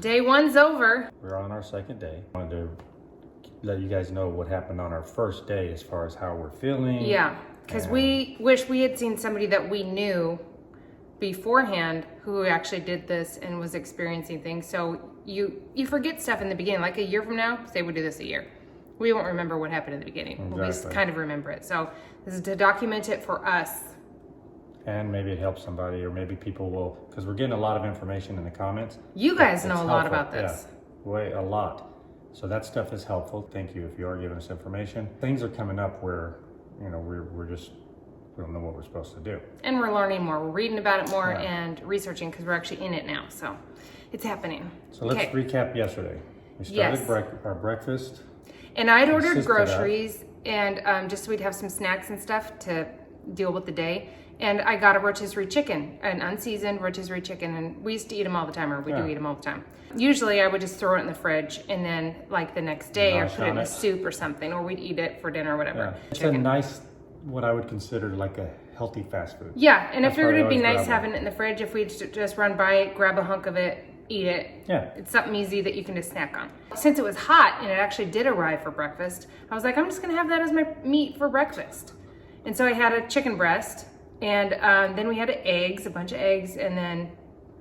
Day one's over. We're on our second day. I wanted to let you guys know what happened on our first day as far as how we're feeling. Yeah, because we wish we had seen somebody that we knew beforehand who actually did this and was experiencing things. So you forget stuff in the beginning. Like a year from now, say we do this a year, we won't remember what happened in the beginning. Exactly. We'll just kind of remember it. So this is to document it for us. And maybe it helps somebody, or maybe people will, because we're getting a lot of information in the comments. You guys know a lot helpful. about this. Yeah, way a lot. So that stuff is helpful. Thank you if you are giving us information. Things are coming up where, you know, we don't know what we're supposed to do. And we're learning more. We're reading about it more and researching because we're actually in it now. So it's happening. So let's recap yesterday. We started our breakfast. And I'd ordered groceries and just so we'd have some snacks and stuff to deal with the day. And I got a rotisserie chicken, an unseasoned rotisserie chicken. And we used to eat them all the time, or we do eat them all the time. Usually I would just throw it in the fridge and then like the next day I put it in a soup or something, or we'd eat it for dinner or whatever. Yeah. It's a nice, what I would consider like a healthy fast food. Yeah, and I figured it'd be nice having it in the fridge if we'd just run by it, grab a hunk of it, eat it. Yeah. It's something easy that you can just snack on. Since it was hot and it actually did arrive for breakfast, I was like, I'm just gonna have that as my meat for breakfast. And so I had a chicken breast, and then we had eggs, a bunch of eggs, and then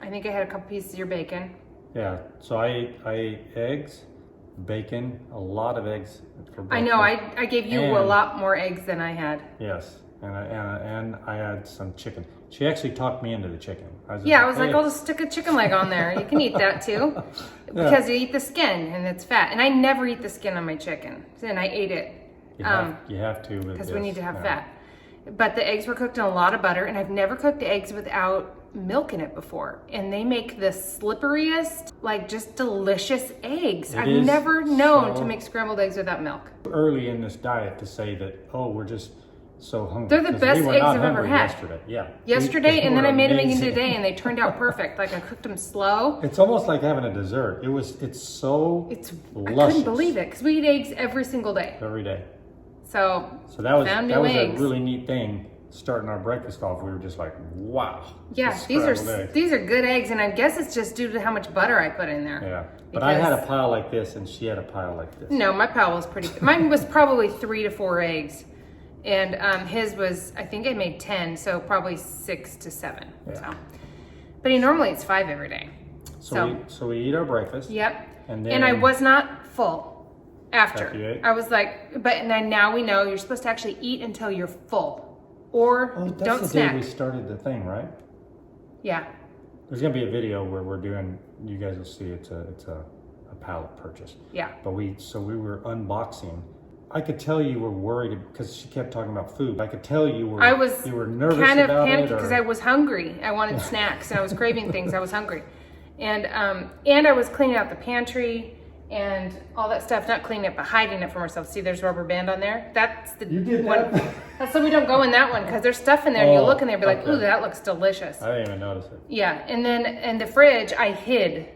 I think I had a couple pieces of your bacon. Yeah, so I ate eggs, bacon, a lot of eggs for breakfast. I know, I gave you a lot more eggs than I had. Yes, and I had some chicken. She actually talked me into the chicken. I was like, I'll just stick a chicken leg on there. You can eat that too. Because you eat the skin and it's fat. And I never eat the skin on my chicken. And I ate it. You have to. Because we need to have fat. But the eggs were cooked in a lot of butter. And I've never cooked eggs without milk in it before. And they make the slipperiest, like just delicious eggs. I've never known to make scrambled eggs without milk. Early in this diet to say that, oh, we're just so hungry. They're the best eggs I've ever had. Yesterday, and then I made them again today, and they turned out perfect. Like I cooked them slow. It's almost like having a dessert. It's so luscious. I couldn't believe it because we eat eggs every single day. Every day. So that was a really neat thing. Starting our breakfast off, we were just like, wow. Yeah, these are good eggs, and I guess it's just due to how much butter I put in there. Yeah, but I had a pile like this, and she had a pile like this. No, my pile was pretty. Mine was probably 3 to 4 eggs. And his was, I think I made 10, so probably 6 to 7. Yeah. So, but he normally eats 5 every day. So we eat our breakfast. Yep. And I was not full after. I was like, but now we know you're supposed to actually eat until you're full, or don't snack. Day we started the thing, right? Yeah. There's gonna be a video where we're doing. You guys will see it's a pallet purchase. Yeah. But we were unboxing. I could tell you were worried because she kept talking about food. I could tell you were nervous kind of about panicky because I was hungry. I wanted snacks and I was craving things. I was hungry, and I was cleaning out the pantry and all that stuff. Not cleaning it, but hiding it from ourselves. See, there's rubber band on there. That's the you did one. That? That's so we don't go in that one because there's stuff in there. And you look in there, and be like, ooh, that looks delicious. I didn't even notice it. Yeah, and then in the fridge, I hid.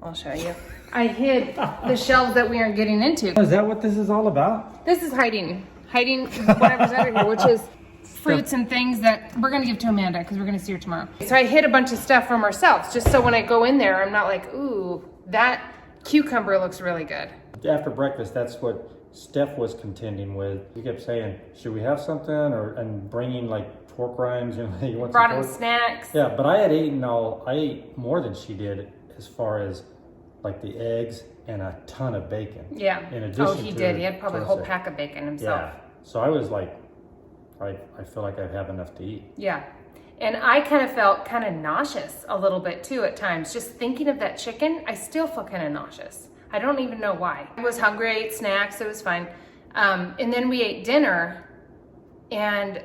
I'll show you. I hid the shelves that we aren't getting into. Is that what this is all about? This is hiding whatever's under here, which is fruits and things that we're gonna give to Amanda because we're gonna see her tomorrow. So I hid a bunch of stuff from ourselves, just so when I go in there, I'm not like, ooh, that cucumber looks really good. After breakfast, that's what Steph was contending with. He kept saying, should we have something? And bringing like pork rinds, you want brought in snacks. Yeah, but I ate more than she did as far as like the eggs and a ton of bacon. Yeah. In addition he did. He had probably a whole pack of bacon himself. Yeah. So I was like, I feel like I have enough to eat. Yeah. And I kind of felt kind of nauseous a little bit too at times. Just thinking of that chicken, I still feel kind of nauseous. I don't even know why. I was hungry, I ate snacks, it was fine. And then we ate dinner and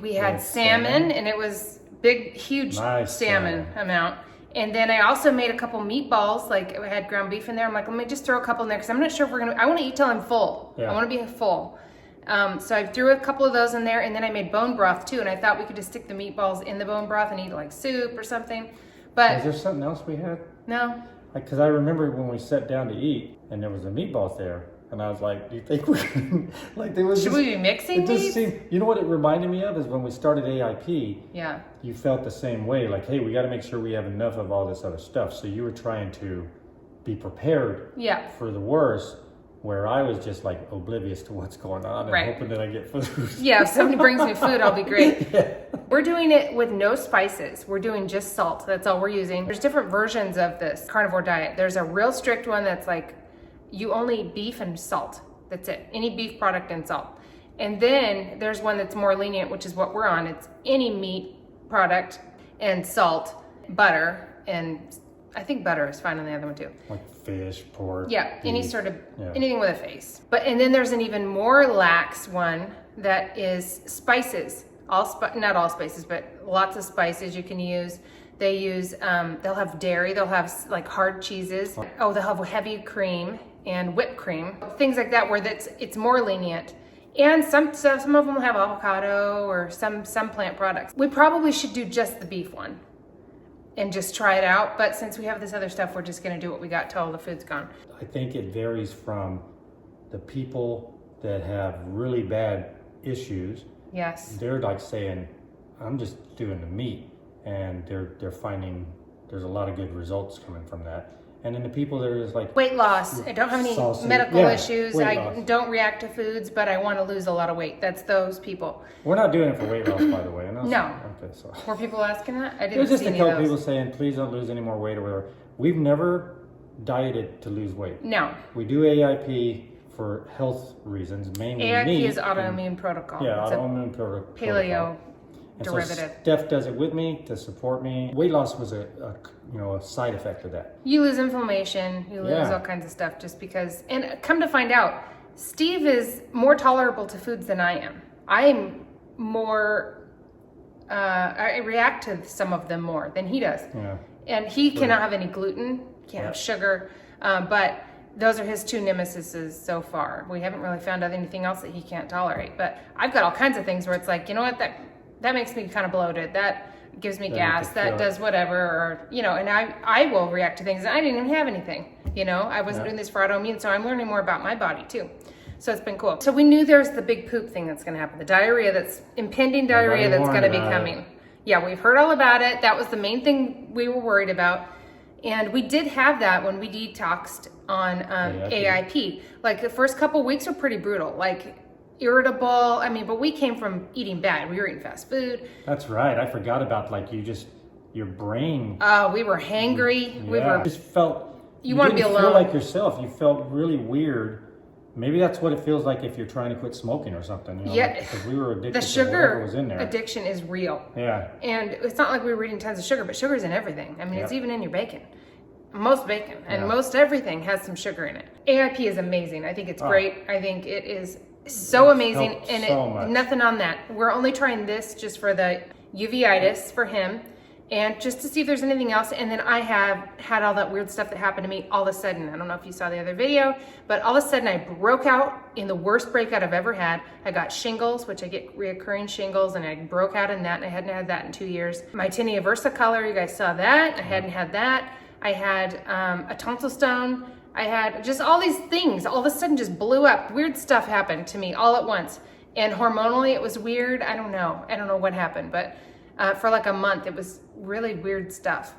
we had salmon, and it was big, huge salmon amount. And then I also made a couple meatballs, like I had ground beef in there. I'm like, let me just throw a couple in there because I'm not sure if I want to eat till I'm full. Yeah. I want to be full. So I threw a couple of those in there, and then I made bone broth too. And I thought we could just stick the meatballs in the bone broth and eat like soup or something. But is there something else we had? No. Because I remember when we sat down to eat, and there was the meatballs there. And I was like, do you think we're like there was? Should we be mixing these? You know what it reminded me of is when we started AIP. Yeah. You felt the same way, like, hey, we got to make sure we have enough of all this other stuff. So you were trying to be prepared Yeah. for the worst, where I was just like oblivious to what's going on and Right. hoping that I get food. Yeah, if somebody brings me food, I'll be great. Yeah. We're doing it with no spices. We're doing just salt. That's all we're using. There's different versions of this carnivore diet. There's a real strict one that's like, you only eat beef and salt. That's it. Any beef product and salt. And then there's one that's more lenient, which is what we're on. It's any meat product and salt, butter, and I think butter is fine on the other one too. Like fish, pork. Yeah, any beef. sort of, Yeah. anything with a face. And then there's an even more lax one that is spices. Not all spices, but lots of spices you can use. They use, they'll have dairy, they'll have like hard cheeses. Oh, they'll have heavy cream and whipped cream. Things like that where it's more lenient. And some of them will have avocado or some plant products. We probably should do just the beef one and just try it out. But since we have this other stuff, we're just gonna do what we got till all the food's gone. I think it varies from the people that have really bad issues. Yes. They're like saying, I'm just doing the meat, and they're finding there's a lot of good results coming from that. And then the people that are just like Weight loss. I don't have any sausage. medical Yeah, issues. weight I loss. don't react to foods, but I want to lose a lot of weight. That's those people. We're not doing it for weight loss, by the way. No. Okay, so Were people asking that? I didn't there's just see a any of couple those. people saying, please don't lose any more weight or whatever. We've never dieted to lose weight. No. We do AIP for health reasons, mainly AIP meat is autoimmune protocol. Yeah, It's autoimmune paleo And derivative. So Steph does it with me to support me. Weight loss was a side effect of that. You lose inflammation, you lose Yeah. all kinds of stuff just because. And come to find out, Steve is more tolerable to foods than I am. I'm more, I react to some of them more than he does. Yeah. And he cannot have any gluten, can't have sugar, but those are his two nemesises so far. We haven't really found out anything else that he can't tolerate. But I've got all kinds of things where it's like, you know what, that makes me kind of bloated. That gives me gas. That does whatever, or and I will react to things. And I didn't even have anything. I wasn't doing this for autoimmune, so I'm learning more about my body too. So it's been cool. So we knew there's the big poop thing that's going to happen, the diarrhea that's impending diarrhea that's going to be coming. Yeah, we've heard all about it. That was the main thing we were worried about. And we did have that when we detoxed on AIP. Like the first couple weeks were pretty brutal, like irritable. But we came from eating bad. We were eating fast food. That's right. I forgot about your brain. We were hangry. Yeah. We were. Just felt. You want to be didn't alone. Feel like yourself. You felt really weird. Maybe that's what it feels like if you're trying to quit smoking or something. Yeah. Because we were addicted The to whatever sugar was in there. addiction is real. Yeah. And it's not like we were eating tons of sugar, but sugar's in everything. It's even in your bacon. Most bacon and most everything has some sugar in it. AIP is amazing. I think it's great. I think it is so amazing. And so much. Nothing on that. We're only trying this just for the uveitis for him and just to see if there's anything else. And then I have had all that weird stuff that happened to me all of a sudden. I don't know if you saw the other video, but all of a sudden I broke out in the worst breakout I've ever had. I got shingles, which I get reoccurring shingles, and I broke out in that, and I hadn't had that in 2 years. My tinea versicolor, you guys saw that. I hadn't had that. I had a tonsil stone. I had just all these things all of a sudden just blew up. Weird stuff happened to me all at once. And hormonally it was weird. I don't know what happened, but for like a month it was really weird stuff.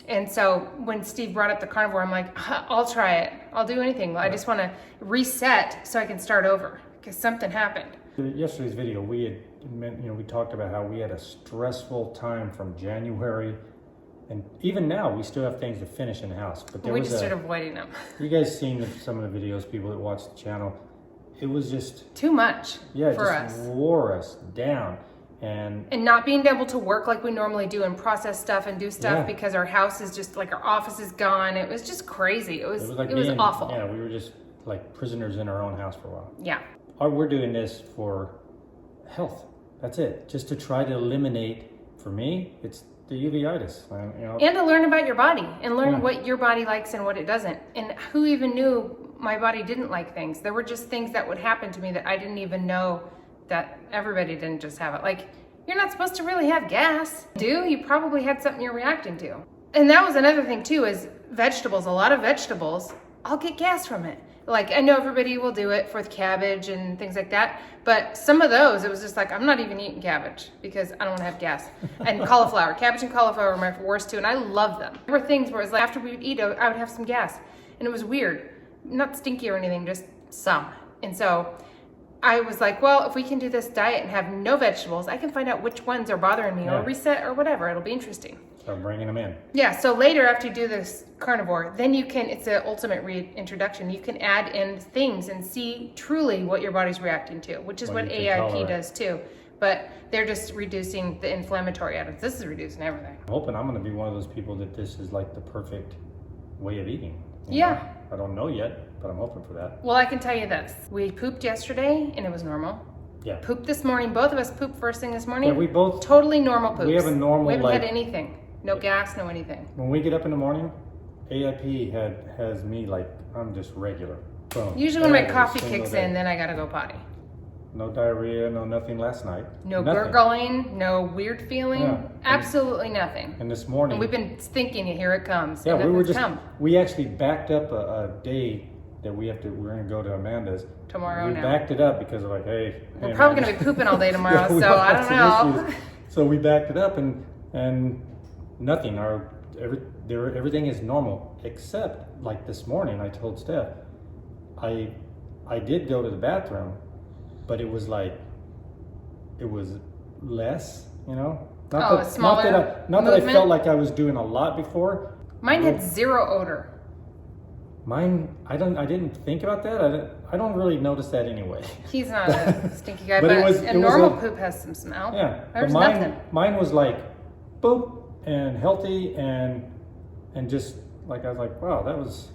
And so when Steve brought up the carnivore, I'm like, I'll try it. I'll do anything. I just want to reset so I can start over because something happened. Yesterday's video, we talked about how we had a stressful time from January. And even now, we still have things to finish in the house. But we just started avoiding them. You guys seen some of the videos, people that watch the channel. It was just too much for us. Wore us down. And not being able to work like we normally do and process stuff and do stuff because our house is just like our office is gone. It was just crazy. It was awful. Yeah, we were just like prisoners in our own house for a while. Yeah. We're doing this for health. That's it. Just to try to eliminate, for me, it's the uveitis. And to learn about your body and learn what your body likes and what it doesn't. And who even knew my body didn't like things? There were just things that would happen to me that I didn't even know that everybody didn't just have it. Like, you're not supposed to really have gas. You probably had something you're reacting to. And that was another thing too, is vegetables. A lot of vegetables, I'll get gas from it. Like, I know everybody will do it for the cabbage and things like that, but some of those, it was just like, I'm not even eating cabbage because I don't want to have gas. And cauliflower, cabbage and cauliflower are my worst too, and I love them. There were things where it's like, after we would eat, I would have some gas, and it was weird. Not stinky or anything, just some. And so I was like, well, if we can do this diet and have no vegetables, I can find out which ones are bothering me or reset or whatever. It'll be interesting. Start bringing them in. Yeah, so later after you do this carnivore, then you can, it's an ultimate reintroduction. You can add in things and see truly what your body's reacting to, which is what AIP does too. But they're just reducing the inflammatory items. This is reducing everything. I'm hoping I'm going to be one of those people that this is like the perfect way of eating. Yeah. I don't know yet, but I'm hoping for that. Well, I can tell you this. We pooped yesterday and it was normal. Yeah. Pooped this morning. Both of us pooped first thing this morning. Yeah, we both. Totally normal poops. We have a normal, we haven't had anything. No gas, no anything. When we get up in the morning, AIP has me like, I'm just regular. Boom. Usually when my coffee kicks in, then I gotta go potty. No diarrhea, no nothing last night. No gurgling, no weird feeling, Yeah. absolutely nothing. And this morning. And we've been thinking, here it comes. Yeah, and we actually backed up a day that we're gonna go to Amanda's. Tomorrow we now. backed it up because we're like, hey. We're probably gonna be pooping all day tomorrow, so I don't know. So we backed it up and nothing. Everything is normal except like this morning. I told Steph, I did go to the bathroom, but it was like it was less, you know. Not that I felt like I was doing a lot before. Mine had zero odor. Mine, I didn't think about that. I don't really notice that anyway. He's not a stinky guy, but a normal poop has some smell. Yeah, there's but nothing. Mine was like, boop, and healthy, and just like I was like, wow, that was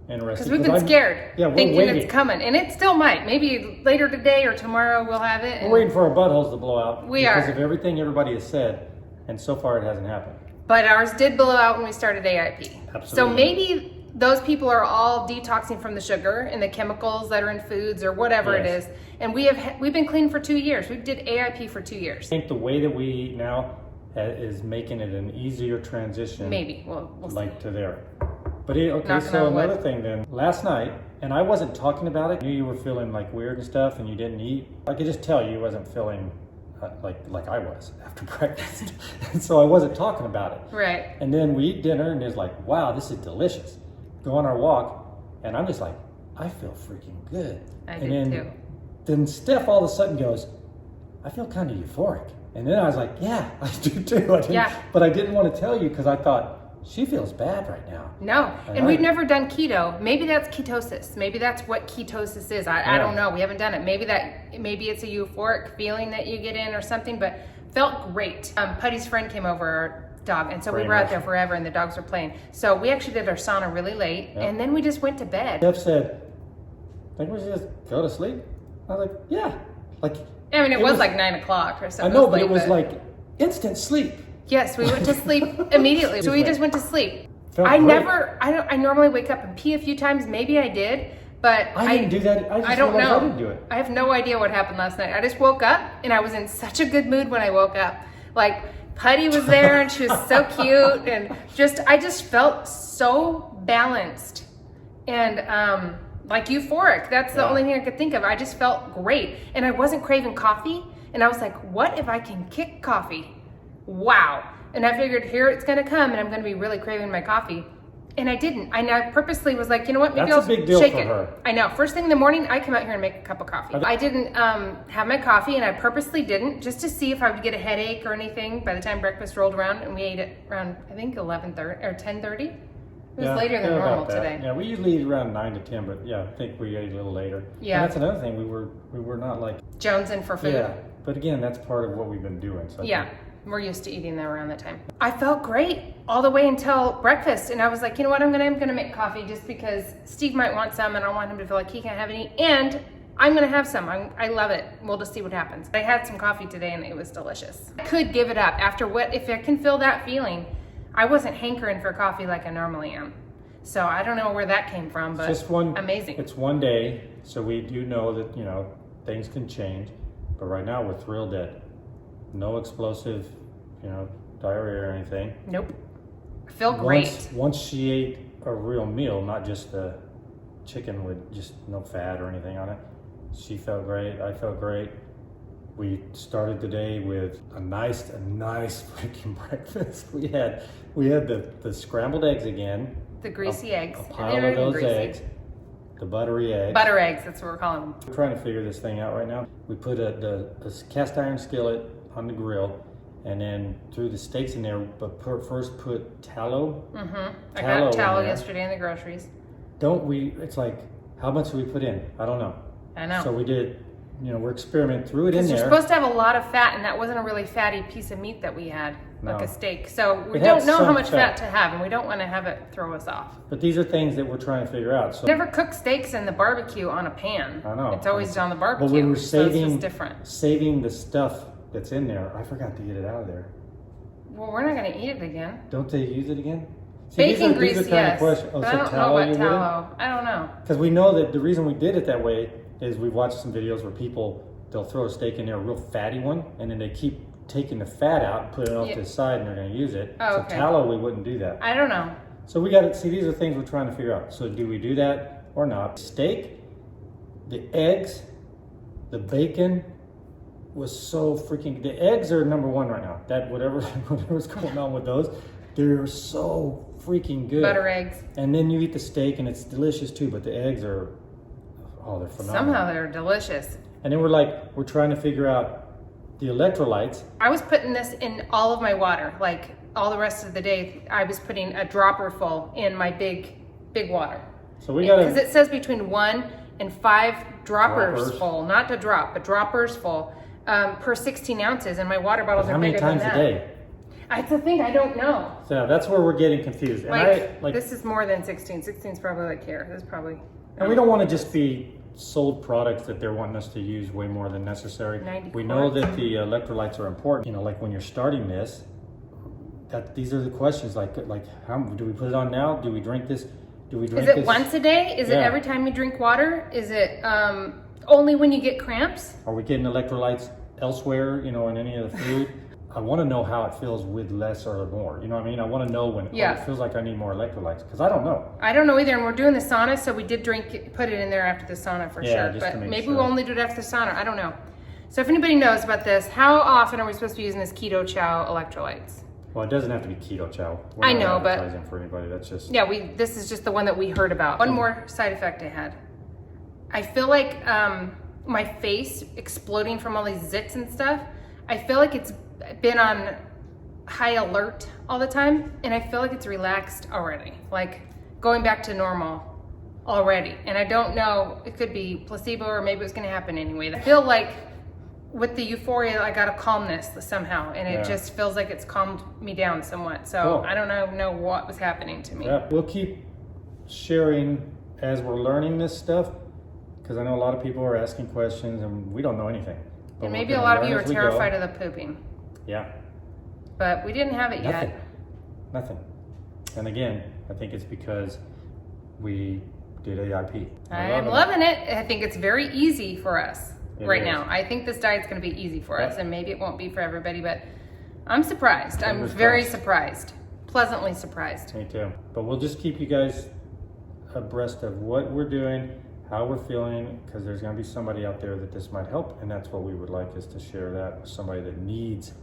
interesting. Because we've been scared, thinking waiting. it's coming, and it still might. Maybe later today or tomorrow we'll have it. We're waiting for our buttholes to blow out. Because of everything everybody has said, and so far it hasn't happened. But ours did blow out when we started AIP. Absolutely. So maybe those people are all detoxing from the sugar and the chemicals that are in foods or whatever it is. And we've been clean for 2 years. We did AIP for 2 years. I think the way that we eat now is making it an easier transition. Maybe we'll like see. To there. But okay, so another thing then. Last night, and I wasn't talking about it. I knew you were feeling like weird and stuff, and you didn't eat. I could just tell you wasn't feeling like I was after breakfast. And so I wasn't talking about it. Right. And then we eat dinner, and it's like, wow, this is delicious. Go on our walk, and I'm just like, I feel freaking good. I do too. Then Steph all of a sudden goes, I feel kind of euphoric. And then I was like, yeah, I do too. But I didn't want to tell you because I thought, she feels bad right now. No, and we've never done keto. Maybe that's ketosis. Maybe that's what ketosis is. I don't know. We haven't done it. Maybe it's a euphoric feeling that you get in or something, but felt great. Putty's friend came over, our dog, and so we were out there forever and the dogs were playing. So we actually did our sauna really late, and then we just went to bed. Steph said, think we should just go to sleep? I was like, yeah. I mean, it was like 9 o'clock or something. I know, but it was like instant sleep. Yes, we went to sleep immediately. So we just went to sleep. I normally wake up and pee a few times. Maybe I did, but I didn't do that. I don't know. I didn't do it. I have no idea what happened last night. I just woke up and I was in such a good mood when I woke up. Like Putty was there and she was so cute and I just felt so balanced and like euphoric. That's the only thing I could think of. I just felt great and I wasn't craving coffee. And I was like, what if I can kick coffee? Wow. And I figured here it's going to come and I'm going to be really craving my coffee. And I didn't. I purposely was like, you know what? Maybe I'll shake it. That's a big deal for her. I know. First thing in the morning, I come out here and make a cup of coffee. I didn't have my coffee and I purposely didn't just to see if I would get a headache or anything by the time breakfast rolled around. And we ate it around, I think, 11:30 or 10:30. It was later than normal today. Yeah, we usually eat around 9 to 10, but yeah, I think we ate a little later. Yeah. And that's another thing. We were not like jonesing for food. Yeah. But again, that's part of what we've been doing. So we're used to eating them around that time. I felt great all the way until breakfast. And I was like, you know what? I'm gonna make coffee just because Steve might want some and I don't want him to feel like he can't have any. And I'm gonna have some. I love it. We'll just see what happens. I had some coffee today and it was delicious. I could give it up after if I can feel that feeling. I wasn't hankering for coffee like I normally am. So I don't know where that came from, but amazing. It's one day. So we do know that, things can change. But right now we're thrilled that no explosive, diarrhea or anything. Nope. I feel great. Once she ate a real meal, not just the chicken with just no fat or anything on it. She felt great. I felt great. We started the day with a nice freaking breakfast. We had the scrambled eggs again. The greasy eggs. A pile of those eggs. The buttery eggs. Butter eggs, that's what we're calling them. We're trying to figure this thing out right now. We put a cast iron skillet on the grill, and then threw the steaks in there, but first put tallow. I got tallow yesterday in the groceries. It's like, how much do we put in? I don't know. I know. So we did, we're experimenting, threw it in there. You're supposed to have a lot of fat, and that wasn't a really fatty piece of meat that we had, like a steak. So we don't know how much fat to have, and we don't want to have it throw us off. But these are things that we're trying to figure out. So never cook steaks in the barbecue on a pan. I know. It's always on the barbecue. But we were so it's just different. saving the stuff that's in there. I forgot to get it out of there. Well, we're not going to eat it again. Don't they use it again? See, Bacon grease, yes. Oh, but so I don't know about tallow. I don't know. Because we know that the reason we did it that way is we've watched some videos where they'll throw a steak in there, a real fatty one, and then they keep taking the fat out and put it off to the side, and they're going to use it. Oh, so okay. tallow, we wouldn't do that. I don't know. So we got to see, these are things we're trying to figure out. So do we do that or not? Steak, the eggs, the bacon was so freaking, the eggs are number one right now. That whatever's going on with those, they're so freaking good. Butter eggs. And then you eat the steak and it's delicious too, but the eggs are, they're phenomenal. Somehow they're delicious. And then we're trying to figure out the electrolytes. I was putting this in all of my water, like all the rest of the day. I was putting a dropper full in my big water. So we got to, because it says between 1 and 5 droppers full, not to drop, but droppers full per 16 ounces, and my water bottles are bigger than that. How many times a day? That's the thing, I don't know. So that's where we're getting confused. And this is more than 16. 16 is probably like here. This is probably. And we don't want to just be sold products that they're wanting us to use way more than necessary. We know that the electrolytes are important. Like when you're starting this, these are the questions. Like how do we put it on now? Do we drink this? Do we drink this? Is it once a day? Is it every time you drink water? Is it only when you get cramps? Are we getting electrolytes elsewhere? In any of the food? I want to know how it feels with less or more. You know what I mean? I want to know when it feels like I need more electrolytes, because I don't know. I don't know either, and we're doing the sauna, so we did put it in there after the sauna for sure. Just but maybe we'll only do it after the sauna. I don't know. So if anybody knows about this, how often are we supposed to be using this keto chow electrolytes? Well, it doesn't have to be keto chow. I know, but for anybody, that's just this is just the one that we heard about. One more side effect I had. I feel like my face exploding from all these zits and stuff. I feel like it's been on high alert all the time, and I feel like it's relaxed already, like going back to normal already. And I don't know, it could be placebo, or maybe it's going to happen anyway. I feel like with the euphoria, I got a calmness somehow, and it just feels like it's calmed me down somewhat. So I don't know what was happening to me. We'll keep sharing as we're learning this stuff, because I know a lot of people are asking questions and we don't know anything. And maybe a lot of you are terrified of the pooping. Yeah. But we didn't have it yet. Nothing. And again, I think it's because we did AIP. I'm loving it. I think it's very easy for us now. I think this diet's going to be easy for us, and maybe it won't be for everybody, but I'm surprised. I'm very surprised. Pleasantly surprised. Me too. But we'll just keep you guys abreast of what we're doing, how we're feeling, because there's going to be somebody out there that this might help, and that's what we would like, is to share that with somebody that needs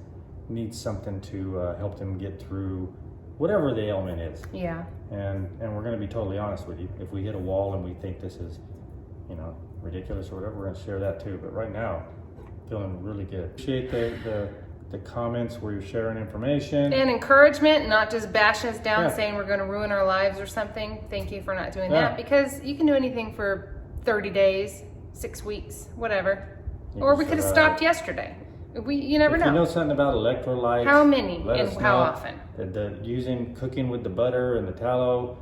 something to help them get through whatever the ailment is. Yeah. And we're going to be totally honest with you. If we hit a wall and we think this is, ridiculous or whatever, we're going to share that too. But right now, feeling really good. Appreciate the comments where you're sharing information. And encouragement, not just bashing us down saying we're going to ruin our lives or something. Thank you for not doing that, because you can do anything for 30 days, 6 weeks, whatever. Or we could have stopped yesterday. You never know. If you know something about electrolytes, how many and how often? Using cooking with the butter and the tallow,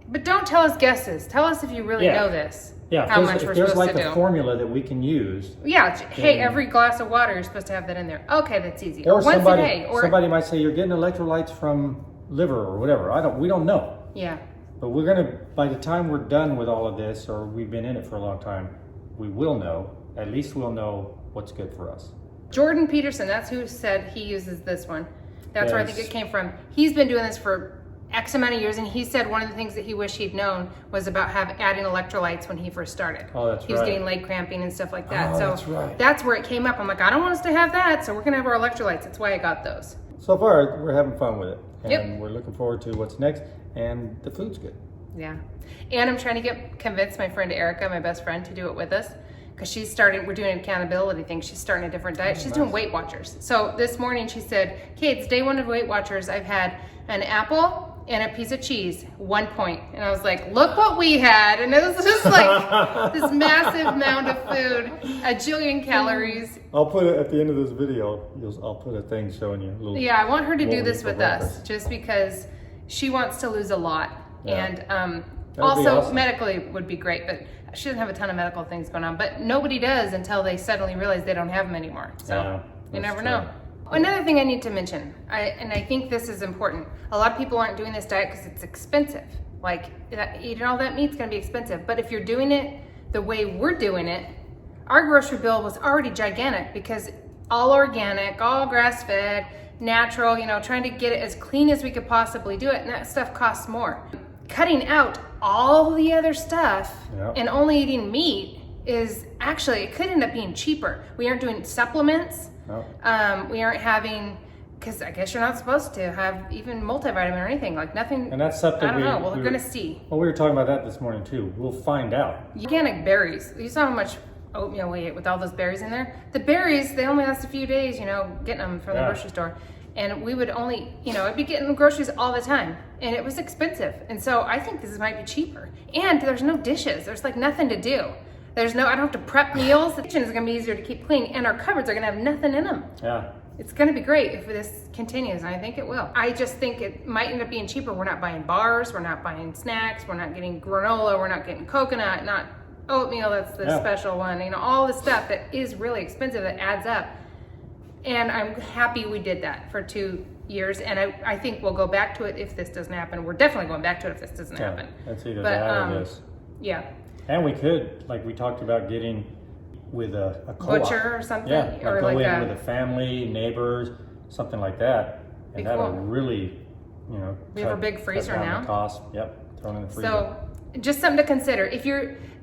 But don't tell us guesses. Tell us if you really know this. Yeah, how much we're supposed to do. If there's like a formula that we can use. Yeah, hey, every glass of water, you're supposed to have that in there. Okay, that's easy. Or once a day. Or somebody might say you're getting electrolytes from liver or whatever. We don't know. Yeah. But by the time we're done with all of this, or we've been in it for a long time, we will know. At least we'll know what's good for us. Jordan Peterson, that's who said he uses this one. That's where I think it came from. He's been doing this for X amount of years, and he said one of the things that he wished he'd known was about adding electrolytes when he first started. Oh, that's right. He was getting leg cramping and stuff like that. Oh, so that's right. That's where it came up. I'm like, I don't want us to have that, so we're gonna have our electrolytes. That's why I got those. So far, we're having fun with it. And Yep. we're looking forward to what's next. And the food's good. Yeah. And I'm trying to convince my friend Erica, my best friend, to do it with us. Because we're doing an accountability thing. She's starting a different diet. She's doing Weight Watchers. So this morning she said, okay, it's day 1 of Weight Watchers. I've had an apple and a piece of cheese, 1 point. And I was like, look what we had. And it was just like this massive amount of food, a jillion calories. I'll put it at the end of this video. I'll put a thing showing you. Yeah, I want her to do what this we eat with for us breakfast. just because she wants to lose a lot. Yeah. And That would be also awesome. medically would be great, but she doesn't have a ton of medical things going on. But nobody does until they suddenly realize they don't have them anymore. So Yeah, you that's never true. know. Another thing I need to mention, and I think this is important. A lot of people aren't doing this diet because it's expensive. Like eating all that meat's going to be expensive. But if you're doing it the way we're doing it, our grocery bill was already gigantic because all organic, all grass-fed, natural, trying to get it as clean as we could possibly do it. And that stuff costs more. Cutting out all the other stuff Yep. and only eating meat is actually, it could end up being cheaper. We aren't doing supplements. No. We aren't having, because I guess you're not supposed to have even multivitamin or anything, like nothing. And that's something I don't know. Well, we're going to see. Well, we were talking about that this morning too. We'll find out. Organic berries. You saw how much oatmeal we ate with all those berries in there? The berries, they only last a few days, getting them from the Yeah. grocery store. And we would only, I'd be getting groceries all the time. And it was expensive. And so I think this might be cheaper. And there's no dishes. There's like nothing to do. I don't have to prep meals. The kitchen is going to be easier to keep clean. And our cupboards are going to have nothing in them. Yeah. It's going to be great if this continues, and I think it will. I just think it might end up being cheaper. We're not buying bars, we're not buying snacks, we're not getting granola, we're not getting coconut, not oatmeal, that's the special one. All the stuff that is really expensive that adds up. And I'm happy we did that for 2 years, and I think we'll go back to it if this doesn't happen. We're definitely going back to it if this doesn't happen. That's either But, that or this. Yeah. And we could, like we talked about, getting with a co-op. Butcher or something? Yeah, Or go like in with a family, neighbors, something like that. Be And that'll cool. really, We have a big cut freezer down now. the cost. Yep, thrown in the freezer. So just something to consider.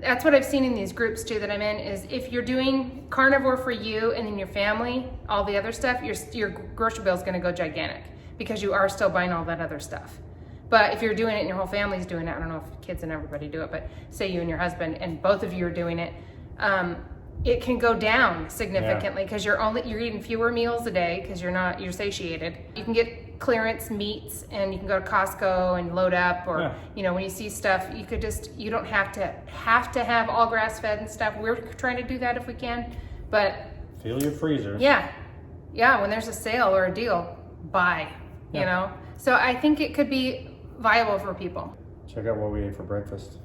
That's what I've seen in these groups too that I'm in, is if you're doing carnivore for you and then your family, all the other stuff, your grocery bill is going to go gigantic because you are still buying all that other stuff. But if you're doing it and your whole family's doing it, I don't know if kids and everybody do it, but say you and your husband and both of you are doing it, it can go down significantly because you're eating fewer meals a day because you're satiated. You can get clearance meats and you can go to Costco and load up, or when you see stuff, you don't have to have all grass fed and stuff. We're trying to do that if we can, but fill your freezer. yeah, when there's a sale or a deal, buy. So I think it could be viable for people. Check out what we ate for breakfast.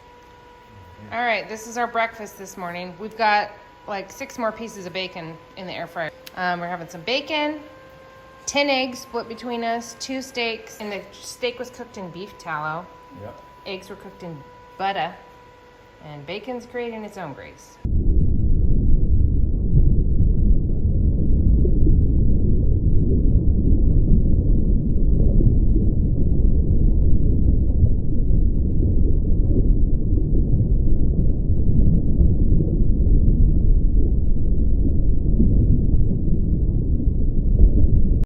All right, this is our breakfast this morning. We've got like 6 more pieces of bacon in the air fryer. We're having some bacon, 10 eggs split between us, 2 steaks, and the steak was cooked in beef tallow. Yep. Eggs were cooked in butter, and bacon's creating its own grace.